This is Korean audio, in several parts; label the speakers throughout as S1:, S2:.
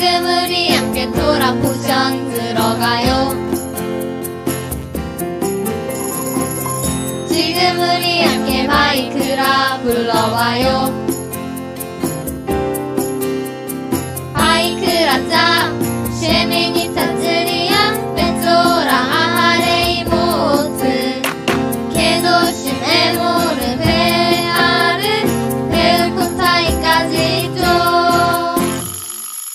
S1: 지금 우리 함께 토라 포션 들어가요. 지금 우리 함께 바이크라 불러봐요. 바이크라 짜 쉐미니 타츠리야 베조라 아하레이 모트 개도심 에모르 베아르 베우코타이까지 죠.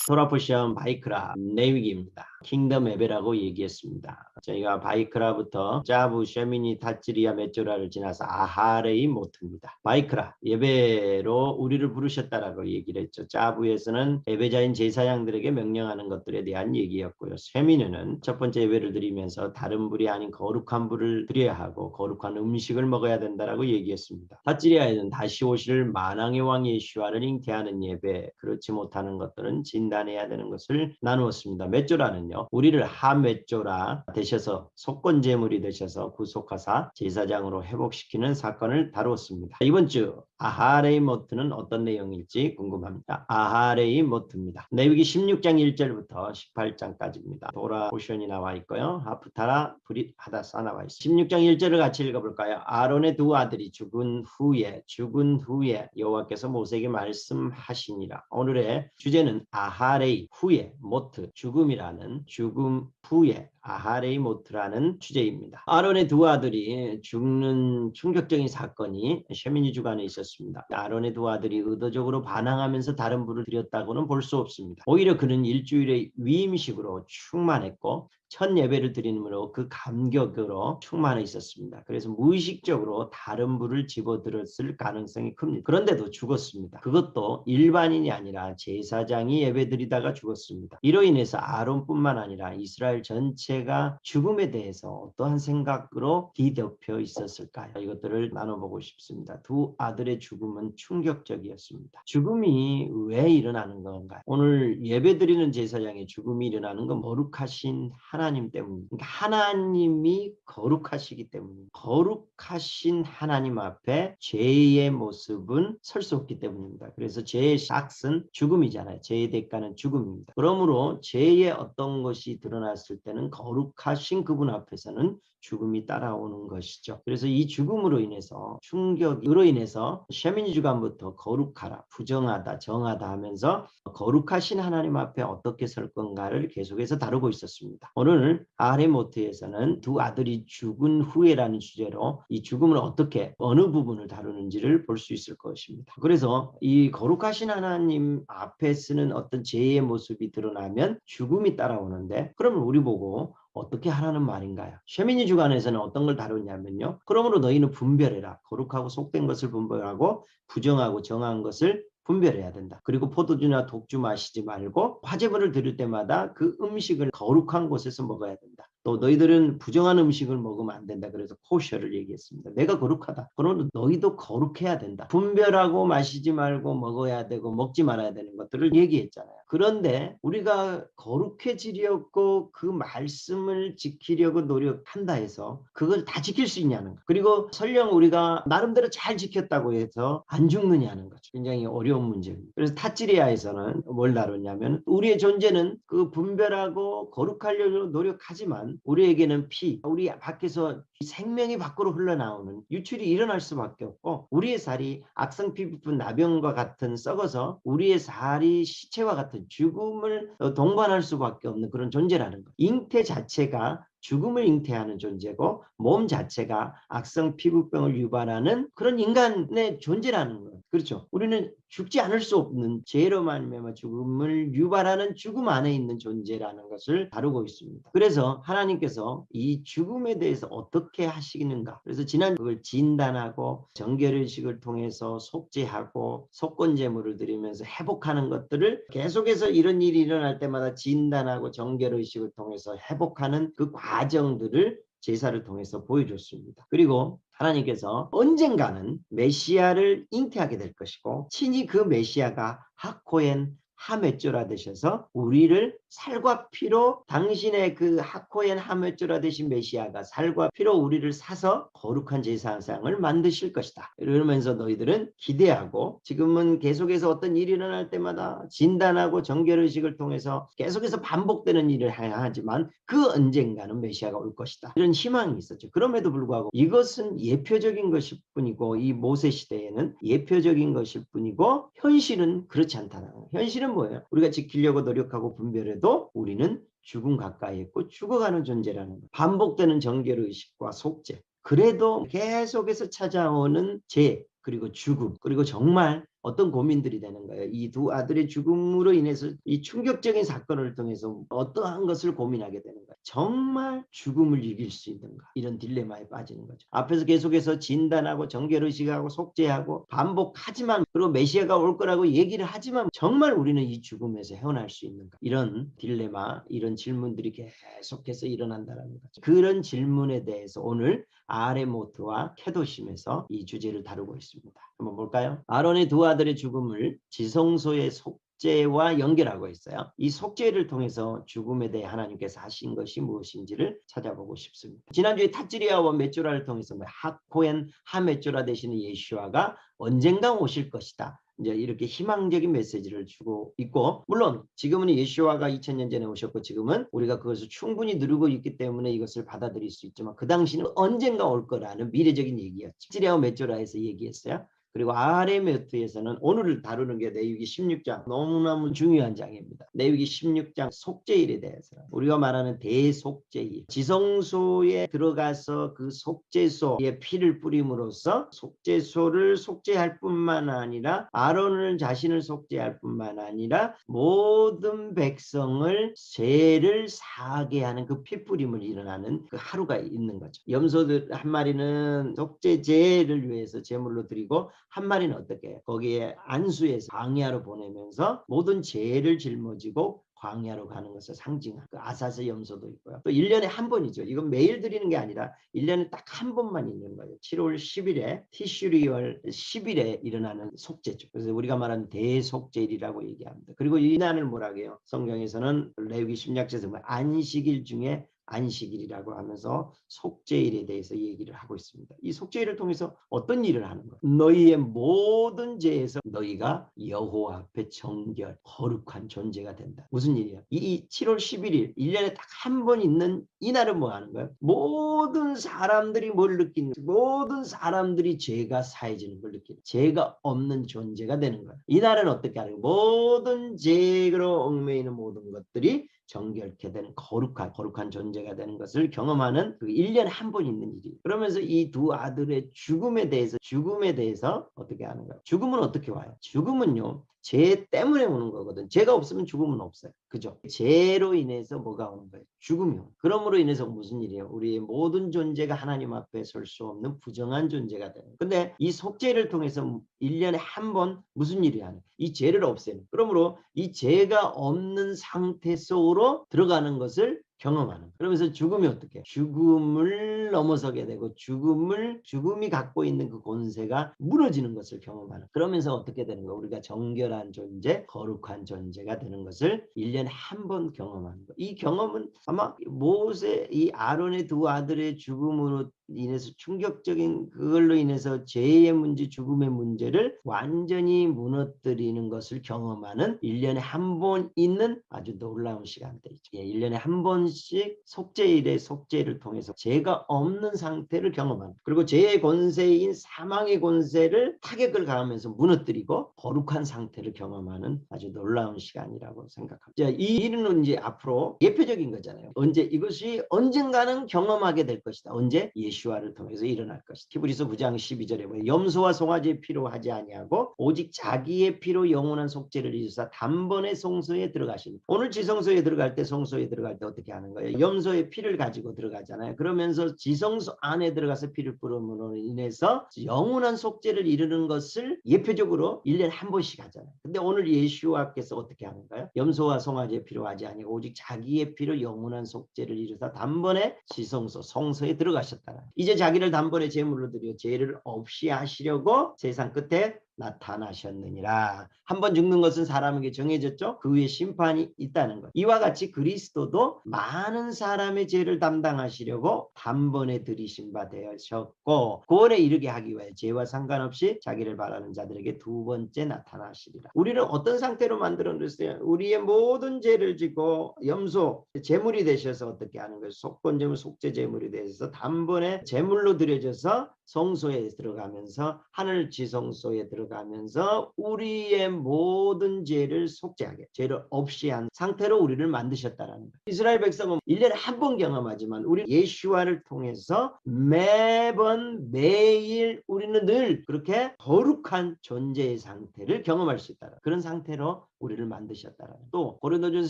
S2: 토라 포션 바이크라 내위기입니다. 킹덤 에베라고 얘기했습니다. 저희가 바이크라부터 짜부, 쉐미니, 타츠리아, 메쪼라를 지나서 아하레이 모트입니다. 바이크라, 예배로 우리를 부르셨다라고 얘기를 했죠. 짜부에서는 예배자인 제사장들에게 명령하는 것들에 대한 얘기였고요. 쉐미니는 첫 번째 예배를 드리면서 다른 불이 아닌 거룩한 불을 드려야 하고 거룩한 음식을 먹어야 된다라고 얘기했습니다. 타츠리아에는 다시 오실 만왕의 왕 예수와를 잉태하는 예배, 그렇지 못하는 것들은 진단해야 되는 것을 나누었습니다. 메쪼라는요, 우리를 하메쪼라 되셔서 속건제물이 되셔서 구속하사 제사장으로 회복시키는 사건을 다루었습니다. 이번 주 아하레이 모트는 어떤 내용일지 궁금합니다. 아하레이 모트입니다. 레위기 16장 1절부터 18장까지입니다. 도라 포션이 나와 있고요. 하프타라 브릿 하다사 나와 있습니다. 16장 1절을 같이 읽어볼까요? 아론의 두 아들이 죽은 후에 여호와께서 모세에게 말씀하시니라. 오늘의 주제는 아하레이 후에 모트 죽음이라는 죽음 후에 아하레이 모트라는 주제입니다. 아론의 두 아들이 죽는 충격적인 사건이 쉐미니 주간에 있었습니다. 아론의 두 아들이 의도적으로 반항하면서 다른 불을 드렸다고는 볼 수 없습니다. 오히려 그는 일주일의 위임식으로 충만했고 첫 예배를 드림으로 그 감격으로 충만해 있었습니다. 그래서 무의식적으로 다른 불을 집어들었을 가능성이 큽니다. 그런데도 죽었습니다. 그것도 일반인이 아니라 제사장이 예배드리다가 죽었습니다. 이로 인해서 아론뿐만 아니라 이스라엘 전체가 죽음에 대해서 어떠한 생각으로 뒤덮여 있었을까요? 이것들을 나눠보고 싶습니다. 두 아들의 죽음은 충격적이었습니다. 죽음이 왜 일어나는 건가요? 오늘 예배드리는 제사장의 죽음이 일어나는 건 거룩하신 하나님 때문입니다. 그러니까 하나님이 거룩하시기 때문입니다. 거룩하신 하나님 앞에 죄의 모습은 설 수 없기 때문입니다. 그래서 죄의 삭은 죽음이잖아요. 죄의 대가는 죽음입니다. 그러므로 죄의 어떤 것이 드러났을 때는 거룩하신 그분 앞에서는 죽음이 따라오는 것이죠. 그래서 이 죽음으로 인해서 충격으로 인해서 쉐미니 주간부터 거룩하라, 부정하다, 정하다 하면서 거룩하신 하나님 앞에 어떻게 설 건가를 계속해서 다루고 있었습니다. 오늘 아하레모트에서는 두 아들이 죽은 후에라는 주제로 이 죽음을 어떻게 어느 부분을 다루는지를 볼 수 있을 것입니다. 그래서 이 거룩하신 하나님 앞에 쓰는 어떤 죄의 모습이 드러나면 죽음이 따라오는데 그러면 우리 보고 어떻게 하라는 말인가요? 쉐미니 주간에서는 어떤 걸 다루냐면요. 그러므로 너희는 분별해라. 거룩하고 속된 것을 분별하고 부정하고 정한 것을 분별해야 된다. 그리고 포도주나 독주 마시지 말고 화제물을 드릴 때마다 그 음식을 거룩한 곳에서 먹어야 된다. 또 너희들은 부정한 음식을 먹으면 안 된다. 그래서 코셔를 얘기했습니다. 내가 거룩하다. 그러면 너희도 거룩해야 된다. 분별하고 마시지 말고 먹어야 되고 먹지 말아야 되는 것들을 얘기했잖아요. 그런데 우리가 거룩해지려고 그 말씀을 지키려고 노력한다 해서 그걸 다 지킬 수 있냐는 거. 그리고 설령 우리가 나름대로 잘 지켰다고 해서 안 죽느냐는 거죠. 굉장히 어려운 문제입니다. 그래서 타치리아에서는 뭘 다루냐면 우리의 존재는 그 분별하고 거룩하려고 노력하지만 우리에게는 우리 밖에서 생명이 밖으로 흘러나오는 유출이 일어날 수밖에 없고 우리의 살이 악성 피부분 나병과 같은 썩어서 우리의 살이 시체와 같은 죽음을 동반할 수밖에 없는 그런 존재라는 거. 잉태 자체가 죽음을 잉태하는 존재고 몸 자체가 악성 피부병을 유발하는 그런 인간의 존재라는 거예요. 그렇죠. 우리는 죽지 않을 수 없는 죄로 말미암아 죽음을 유발하는 죽음 안에 있는 존재라는 것을 다루고 있습니다. 그래서 하나님께서 이 죽음에 대해서 어떻게 하시는가. 그래서 지난 그걸 진단하고 정결의식을 통해서 속죄하고 속건제물을 드리면서 회복하는 것들을 계속해서 이런 일이 일어날 때마다 진단하고 정결의식을 통해서 회복하는 그 과정들을 제사를 통해서 보여줬습니다. 그리고 하나님께서 언젠가는 메시아를 잉태하게 될 것이고 친히 그 메시아가 하코엔 하메쪼라 되셔서 우리를 살과 피로 당신의 그 하코엔 하메쪼라 되신 메시아가 살과 피로 우리를 사서 거룩한 제사상을 만드실 것이다. 이러면서 너희들은 기대하고 지금은 계속해서 어떤 일이 일어날 때마다 진단하고 정결의식을 통해서 계속해서 반복되는 일을 해야 하지만 그 언젠가는 메시아가 올 것이다. 이런 희망이 있었죠. 그럼에도 불구하고 이것은 예표적인 것일 뿐이고 이 모세 시대에는 예표적인 것일 뿐이고 현실은 그렇지 않다는 거예요. 현실은 뭐예요? 우리가 지키려고 노력하고 분별해도 우리는 죽음 가까이 있고 죽어가는 존재라는 거예요. 반복되는 정결의식과 속죄. 그래도 계속해서 찾아오는 죄 그리고 죽음 그리고 정말 어떤 고민들이 되는 거예요. 이 두 아들의 죽음으로 인해서 이 충격적인 사건을 통해서 어떠한 것을 고민하게 되는 거예요. 정말 죽음을 이길 수 있는가? 이런 딜레마에 빠지는 거죠. 앞에서 계속해서 진단하고 정결의식하고 속죄하고 반복하지만 그리고 메시아가 올 거라고 얘기를 하지만 정말 우리는 이 죽음에서 헤어날 수 있는가? 이런 딜레마, 이런 질문들이 계속해서 일어난다는 거죠. 그런 질문에 대해서 오늘 아레모트와 케도심에서 이 주제를 다루고 있습니다. 한번 볼까요? 아론의 두 아들의 죽음을 지성소의 속죄와 연결하고 있어요. 이 속죄를 통해서 죽음에 대해 하나님께서 하신 것이 무엇인지를 찾아보고 싶습니다. 지난주에 탓지리아와 메쪼라를 통해서 하코엔 하메쪼라 되시는 예수아가 언젠가 오실 것이다. 이제 이렇게 희망적인 메시지를 주고 있고 물론 지금은 예수아가 2000년 전에 오셨고 지금은 우리가 그것을 충분히 누리고 있기 때문에 이것을 받아들일 수 있지만 그 당시는 언젠가 올 거라는 미래적인 얘기였죠. 탓지리아와 메쪼라에서 얘기했어요. 그리고 아레메트에서는 오늘 다루는 게 레위기 16장 너무너무 중요한 장입니다. 레위기 16장 속죄일에 대해서 우리가 말하는 대속죄일 지성소에 들어가서 그 속죄소에 피를 뿌림으로써 속죄소를 속죄할 뿐만 아니라 아론을 자신을 속죄할 뿐만 아니라 모든 백성을 죄를 사하게 하는 그 피뿌림을 일어나는 그 하루가 있는 거죠. 염소들 한 마리는 속죄제를 위해서 제물로 드리고 한 마리는 어떻게 해요? 거기에 안수에서 광야로 보내면서 모든 죄를 짊어지고 광야로 가는 것을 상징하는 그 아사스 염소도 있고요. 또 1년에 한 번이죠. 이건 매일 드리는 게 아니라 1년에 딱 한 번만 있는 거예요. 7월 10일에 티슈리월 10일에 일어나는 속죄죠. 그래서 우리가 말하는 대속죄일이라고 얘기합니다. 그리고 이 날을 뭐라고 해요? 성경에서는 레위기 16장에서 안식일 중에 안식일이라고 하면서 속죄일에 대해서 얘기를 하고 있습니다. 이 속죄일을 통해서 어떤 일을 하는 거예요? 너희의 모든 죄에서 너희가 여호와 앞에 정결, 거룩한 존재가 된다. 무슨 일이야? 이 7월 11일, 1년에 딱 한 번 있는 이 날은 뭐 하는 거예요? 모든 사람들이 뭘 느끼는 거예요? 모든 사람들이 죄가 사해지는 걸 느끼는 거예요. 죄가 없는 존재가 되는 거예요. 이 날은 어떻게 하는 거예요? 모든 죄로 얽매이는 모든 것들이 정결케 되는 거룩한 존재가 되는 것을 경험하는 그 1년에 한 번 있는 일이에요. 그러면서 이 두 아들의 죽음에 대해서 어떻게 하는 거예요? 죽음은 어떻게 와요? 죽음은요. 죄 때문에 오는 거거든. 죄가 없으면 죽음은 없어요. 그죠? 죄로 인해서 뭐가 오는 거예요? 죽음이요. 그러므로 인해서 무슨 일이에요? 우리의 모든 존재가 하나님 앞에 설 수 없는 부정한 존재가 되는 거예요. 근데 이 속죄를 통해서 1년에 한 번 무슨 일이 하는 거예요? 이 죄를 없애는. 그러므로 이 죄가 없는 상태 속으로 들어가는 것을 경험하는. 그러면서 죽음이 어떻게? 죽음을 넘어서게 되고 죽음이 갖고 있는 그 권세가 무너지는 것을 경험하는. 그러면서 어떻게 되는 거? 우리가 정결한 존재, 거룩한 존재가 되는 것을 1년에 한 번 경험하는 거. 이 경험은 아마 모세, 이 아론의 두 아들의 죽음으로 인해서 충격적인 그걸로 인해서 죄의 문제, 죽음의 문제를 완전히 무너뜨리는 것을 경험하는 1년에 한 번 있는 아주 놀라운 시간대이죠. 1년에 한 번씩 속죄일의 속죄를 통해서 죄가 없는 상태를 경험하는, 그리고 죄의 권세인 사망의 권세를 타격을 가하면서 무너뜨리고 거룩한 상태를 경험하는 아주 놀라운 시간이라고 생각합니다. 이 일은 이제 앞으로 예표적인 거잖아요. 이것이 언젠가는 경험하게 될 것이다. 언제? 예수와를 통해서 일어날 것이다. 히브리서 9장 12절에 염소와 송아지의 피로 하지 아니하고 오직 자기의 피로 영원한 속죄를 이루사 단번에 성소에 들어가신. 오늘 지성소에 들어갈 때, 성소에 들어갈 때 어떻게 하는 거예요? 염소의 피를 가지고 들어가잖아요. 그러면서 지성소 안에 들어가서 피를 뿌림으로 인해서 영원한 속죄를 이루는 것을 예표적으로 1년에 한 번씩 하잖아요. 근데 오늘 예수와께서 어떻게 하는가요? 염소와 송아지의 피로 하지 아니하고 오직 자기의 피로 영원한 속죄를 이루사 단번에 지성소, 성소에 들어가셨다. 이제 자기를 단번에 제물로 드려 죄를 없이 하시려고 세상 끝에 나타나셨느니라. 한 번 죽는 것은 사람에게 정해졌죠. 그 위에 심판이 있다는 것. 이와 같이 그리스도도 많은 사람의 죄를 담당하시려고 단번에 들이신 바 되셨고 구원에 이르게 하기 위해 죄와 상관없이 자기를 바라는 자들에게 두 번째 나타나시리라. 우리는 어떤 상태로 만들어졌어요? 우리의 모든 죄를 지고 염소 제물이 되셔서 어떻게 하는 거예요? 속건제물 속죄제물이 되셔서 단번에 제물로 드려져서 성소에 들어가면서 하늘 지성소에 들어가면서 우리의 모든 죄를 속죄하게 죄를 없이 한 상태로 우리를 만드셨다라는 거예요. 이스라엘 백성은 1년에 한 번 경험하지만 우리 예수와를 통해서 매번 매일 우리는 늘 그렇게 거룩한 존재의 상태를 경험할 수 있다. 그런 상태로 우리를 만드셨다라는 거예요. 또 고린도전서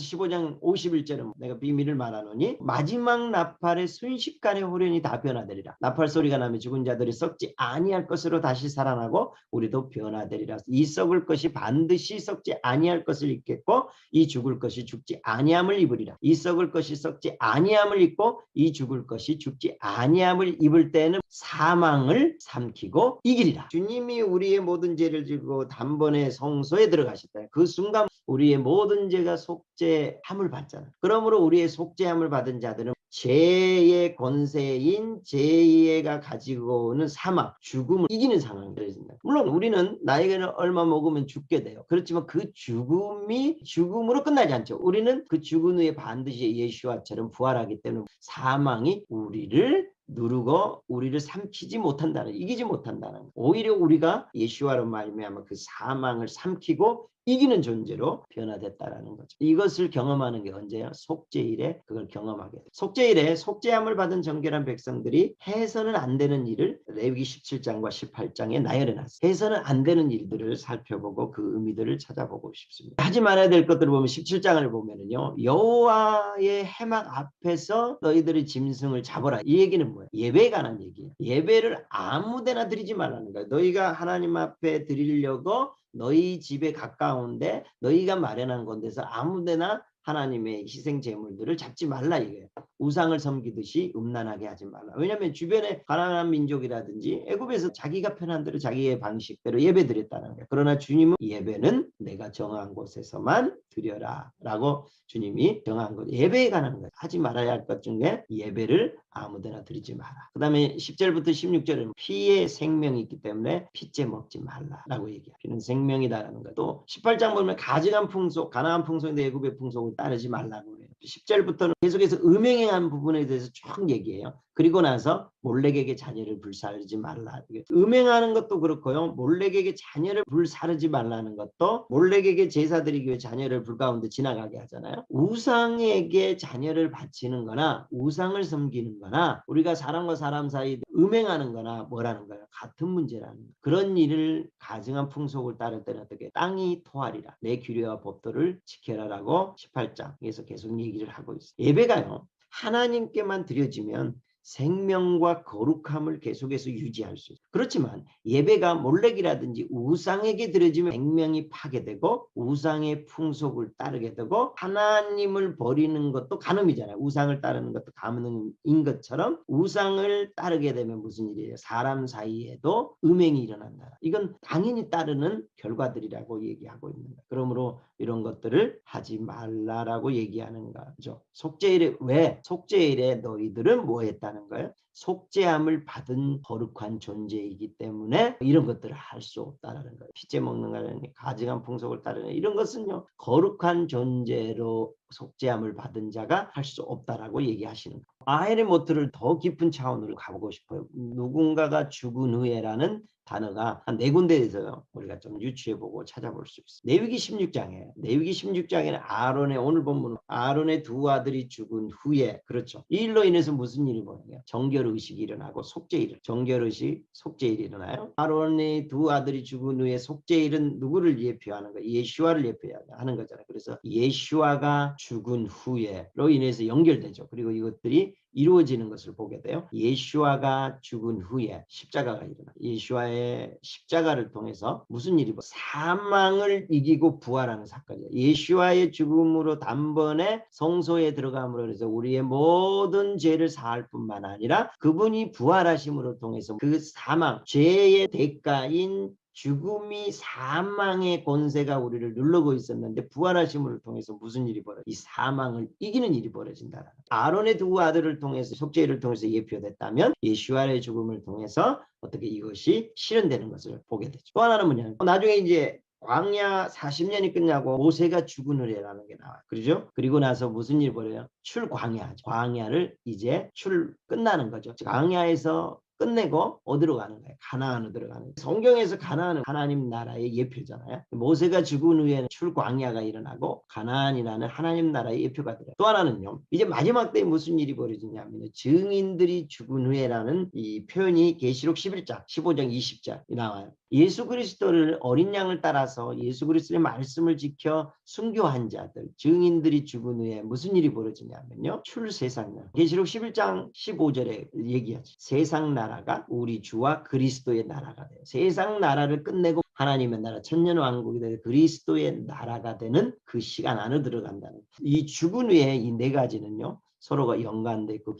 S2: 15장 51절은 내가 비밀을 말하노니 마지막 나팔의 순식간에 후련이 다 변화되리라. 나팔 소리가 나면 죽은 자들이 썩지 아니할 것으로 다시 살아나고 우리도 변화되리라. 이 썩을 것이 반드시 썩지 아니할 것을 입겠고 이 죽을 것이 죽지 아니함을 입으리라. 이 썩을 것이 썩지 아니함을 입고 이 죽을 것이 죽지 아니함을 입을 때는 사망을 삼키고 이기리라. 주님이 우리의 모든 죄를 지고 단번에 성소에 들어가셨다. 그 순간 우리의 모든 죄가 속죄함을 받잖아. 그러므로 우리의 속죄함을 받은 자들은 죄의 권세인 죄가 가지고 오는 사망, 죽음을 이기는 상황이 되어진다. 물론 우리는 나에게는 얼마 먹으면 죽게 돼요. 그렇지만 그 죽음이 죽음으로 끝나지 않죠. 우리는 그 죽은 후에 반드시 예수와처럼 부활하기 때문에 사망이 우리를 누르고 우리를 삼키지 못한다는, 이기지 못한다는, 오히려 우리가 예수와로 말미암아 그 사망을 삼키고 이기는 존재로 변화됐다라는 거죠. 이것을 경험하는 게 언제요? 속죄일에 그걸 경험하게 돼요. 속죄일에 속죄함을 받은 정결한 백성들이 해서는 안 되는 일을 레위기 17장과 18장에 나열해놨어요. 해서는 안 되는 일들을 살펴보고 그 의미들을 찾아보고 싶습니다. 하지 말아야 될 것들을 보면 17장을 보면은요, 여호와의 회막 앞에서 너희들의 짐승을 잡아라. 이 얘기는 뭐예요? 예배에 관한 얘기예요. 예배를 아무데나 드리지 말라는 거예요. 너희가 하나님 앞에 드리려고 너희 집에 가까운데 너희가 마련한 건데서 아무데나 하나님의 희생 제물들을 잡지 말라 이거예요. 우상을 섬기듯이 음란하게 하지 말라. 왜냐하면 주변에 가난한 민족이라든지 애굽에서 자기가 편한 대로 자기의 방식대로 예배 드렸다는 거예요. 그러나 주님은 예배는 내가 정한 곳에서만 드려라 라고 주님이 정한 것. 예배에 관한 거예요. 하지 말아야 할 것 중에 예배를 아무데나 드리지 마라. 그 다음에 10절부터 16절은 피의 생명이 있기 때문에 피째 먹지 말라라고 얘기해요. 피는 생명이다라는 거. 또 18장 보면 가증한 풍속, 가나안 풍속인데 애굽의 풍속을 따르지 말라고 그래요. 10절부터는 계속해서 음행한 부분에 대해서 쭉 얘기해요. 그리고 나서 몰렉에게 자녀를 불사르지 말라. 음행하는 것도 그렇고요. 몰렉에게 자녀를 불사르지 말라는 것도 몰렉에게 제사 드리기 위해 자녀를 불 가운데 지나가게 하잖아요. 우상에게 자녀를 바치는 거나 우상을 섬기는 거나 우리가 사람과 사람 사이 음행하는 거나 뭐라는 거예요? 같은 문제라는 거예요. 그런 일을 가증한 풍속을 따를 때는 어떻게 땅이 토하리라. 내 규례와 법도를 지켜라라고 18장에서 계속 얘기를 하고 있어요. 예배가요. 하나님께만 드려지면 생명과 거룩함을 계속해서 유지할 수 있어요. 그렇지만 예배가 몰렉이라든지 우상에게 드려지면 생명이 파괴되고 우상의 풍속을 따르게 되고 하나님을 버리는 것도 간음이잖아요. 우상을 따르는 것도 간음인 것처럼 우상을 따르게 되면 무슨 일이에요? 사람 사이에도 음행이 일어난다. 이건 당연히 따르는 결과들이라고 얘기하고 있는 거예요. 그러므로 이런 것들을 하지 말라라고 얘기하는 거죠. 속죄일에 왜? 속죄일에 너희들은 뭐 했다는 거예요? 속죄함을 받은 거룩한 존재이기 때문에 이런 것들을 할 수 없다는 거예요. 피째 먹는 거는 가증한 풍속을 따르는 이런 것은요. 거룩한 존재로 속죄함을 받은 자가 할 수 없다라고 얘기하시는 거예요. 아헬의 모트를 더 깊은 차원으로 가보고 싶어요. 누군가가 죽은 후에라는 단어가 한 4군데에서 우리가 좀 유추해보고 찾아볼 수 있어요. 레위기 16장에는 아론의 오늘 본문은 아론의 두 아들이 죽은 후에 그렇죠. 이 일로 인해서 무슨 일이 벌어져요? 정결의식이 일어나고 속죄일, 정결의식, 속죄일이 일어나요. 아론의 두 아들이 죽은 후에 속죄일은 누구를 예표하는 거예요? 예수와를 예표하는 거잖아요. 그래서 예수와가 죽은 후에로 인해서 연결되죠. 그리고 이것들이 이루어지는 것을 보게 돼요. 예수와가 죽은 후에 십자가가 일어나. 예수와의 십자가를 통해서 무슨 일이 사망을 이기고 부활하는 사건이에요. 예수와의 죽음으로 단번에 성소에 들어감으로 해서 우리의 모든 죄를 사할 뿐만 아니라 그분이 부활하심으로 통해서 그 사망, 죄의 대가인 죽음이 사망의 권세가 우리를 누르고 있었는데 부활하심을 통해서 무슨 일이 벌어져? 이 사망을 이기는 일이 벌어진다. 아론의 두 아들을 통해서 속죄를 통해서 예표됐다면 예수와의 죽음을 통해서 어떻게 이것이 실현되는 것을 보게 되죠. 또 하나는 뭐냐면 나중에 이제 광야 40년이 끝나고 모세가 죽은 후에라는 게 나와요. 그렇죠? 그리고 나서 무슨 일이 벌어요? 출광야죠. 광야를 이제 끝나는 거죠. 광야에서 끝내고 어디로 가는 거예요? 가나안으로 들어가는 거예요. 성경에서 가나안은 하나님 나라의 예표잖아요. 모세가 죽은 후에는 출광야가 일어나고 가나안이라는 하나님 나라의 예표가 들어요. 또 하나는요. 이제 마지막 때에 무슨 일이 벌어지냐면 증인들이 죽은 후에라는 이 표현이 계시록 11장, 15장, 20장 나와요. 예수 그리스도를 어린 양을 따라서 예수 그리스도의 말씀을 지켜 순교한 자들, 증인들이 죽은 후에 무슨 일이 벌어지냐면요. 출세상나. 계시록 11장 15절에 얘기하죠. 세상 나라가 우리 주와 그리스도의 나라가 돼요. 세상 나라를 끝내고 하나님의 나라, 천년왕국이 되는 그리스도의 나라가 되는 그 시간 안으로 들어간다는 거예요. 이 죽은 후에 이 네 가지는요. 서로가 연관되어 있고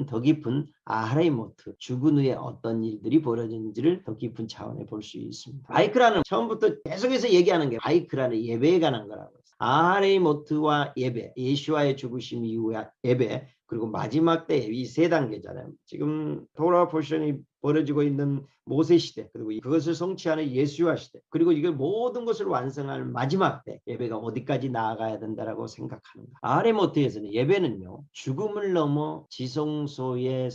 S2: 더 깊은 아하레이모트, 죽은 후에 어떤 일들이 벌어지는지를 더 깊은 차원에 볼 수 있습니다. 바이크라는 처음부터 계속해서 얘기하는 게 바이크라는 예배에 관한 거라고 했어요. 아하레이모트와 예배, 예수와의 죽으심 이후의 예배, 그리고 마지막 때 이 세 단계잖아요. 지금 토라 포션이 벌어지고 있는 모세 시대, 그리고 그것을 성취하는 예수와 시대, 그리고 이걸 모든 것을 완성할 마지막 때 예배가 어디까지 나아가야 된다라고 생각하는가. 아레모트에서는 예배는요, 죽음을 넘어 지성소의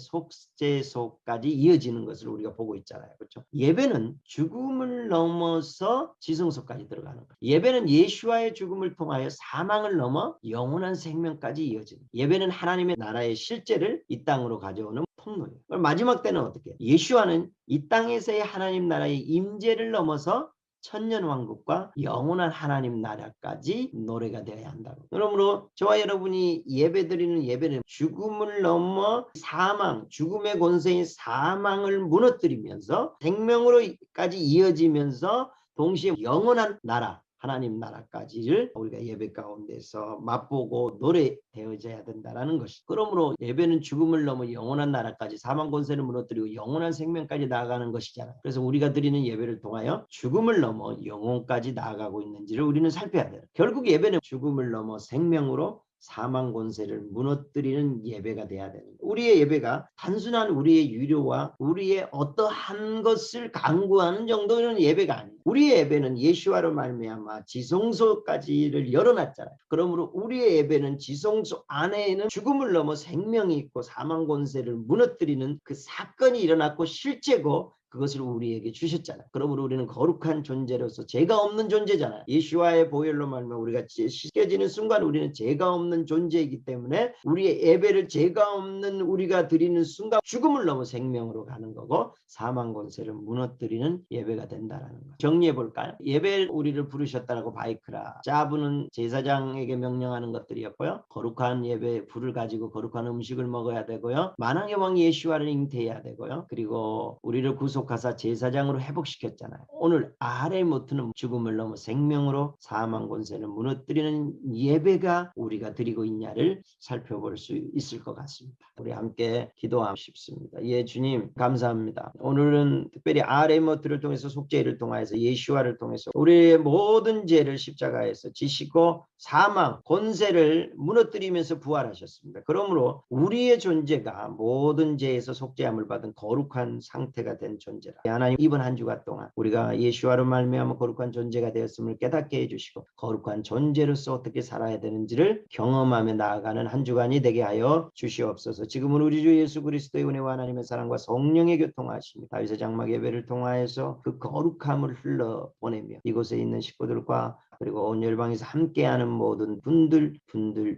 S2: 속죄소까지 이어지는 것을 우리가 보고 있잖아요. 그렇죠? 예배는 죽음을 넘어서 지성소까지 들어가는 거예요. 예배는 예수와의 죽음을 통하여 사망을 넘어 영원한 생명까지 이어지는 거예요. 예배는 하나님의 나라의 실제를 이 땅으로 가져오는 통로예요. 그럼 마지막 때는 어떻게? 예수와는 이 땅에서의 하나님 나라의 임재를 넘어서 천년왕국과 영원한 하나님 나라까지 노래가 되어야 한다고. 그러므로 저와 여러분이 예배드리는 예배는 죽음을 넘어 사망, 죽음의 권세인 사망을 무너뜨리면서 생명으로까지 이어지면서 동시에 영원한 나라, 하나님 나라까지를 우리가 예배 가운데서 맛보고 노래되어져야 된다는 것이. 그러므로 예배는 죽음을 넘어 영원한 나라까지 사망 권세를 무너뜨리고 영원한 생명까지 나아가는 것이잖아요. 그래서 우리가 드리는 예배를 통하여 죽음을 넘어 영혼까지 나아가고 있는지를 우리는 살펴야 돼요. 결국 예배는 죽음을 넘어 생명으로 사망 권세를 무너뜨리는 예배가 돼야 되는 거예요. 우리의 예배가 단순한 우리의 유료와 우리의 어떠한 것을 강구하는 정도는 예배가 아니에요. 우리의 예배는 예수와로 말미암아 지성소까지를 열어놨잖아요. 그러므로 우리의 예배는 지성소 안에는 죽음을 넘어 생명이 있고 사망 권세를 무너뜨리는 그 사건이 일어났고 실제고 그것을 우리에게 주셨잖아요. 그러므로 우리는 거룩한 존재로서 죄가 없는 존재잖아요. 예수와의 보혈로 말미암아 우리가 씻겨지는 순간 우리는 죄가 없는 존재이기 때문에 우리의 예배를 죄가 없는 우리가 드리는 순간 죽음을 넘어 생명으로 가는 거고 사망 권세를 무너뜨리는 예배가 된다라는 거예요. 정리해 볼까요? 예배 우리를 부르셨다라고 바이크라. 짜부는 제사장에게 명령하는 것들이었고요. 거룩한 예배 불을 가지고 거룩한 음식을 먹어야 되고요. 만왕의 왕 예수와를 잉태해야 되고요. 그리고 우리를 구속하사 제사장으로 회복시켰잖아요. 오늘 아하레모트는 죽음을 넘어 생명으로 사망 권세를 무너뜨리는 예배가 우리가 드리고 있냐를 살펴볼 수 있을 것 같습니다. 우리 함께 기도하고 싶습니다. 예, 주님 감사합니다. 오늘은 특별히 아하레모트를 통해서 속죄를 통하여서 예수와를 통해서 우리의 모든 죄를 십자가에서 지시고 사망 권세를 무너뜨리면서 부활하셨습니다. 그러므로 우리의 존재가 모든 죄에서 속죄함을 받은 거룩한 상태가 된 존재라. 하나님 이번 한 주간 동안 우리가 예수와로 말미암아 거룩한 존재가 되었음을 깨닫게 해주시고 거룩한 존재로서 어떻게 살아야 되는지를 경험하며 나아가는 한 주간이 되게 하여 주시옵소서. 지금은 우리 주 예수 그리스도의 은혜와 하나님의 사랑과 성령의 교통하심이 다윗의 장막 예배를 통하여서 그 거룩함을 흘러보내며 이곳에 있는 식구들과 그리고 온 열방에서 함께하는 모든 분들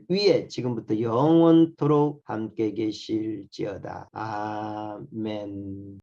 S2: 위에 지금부터 영원토록 함께 계실지어다. 아멘.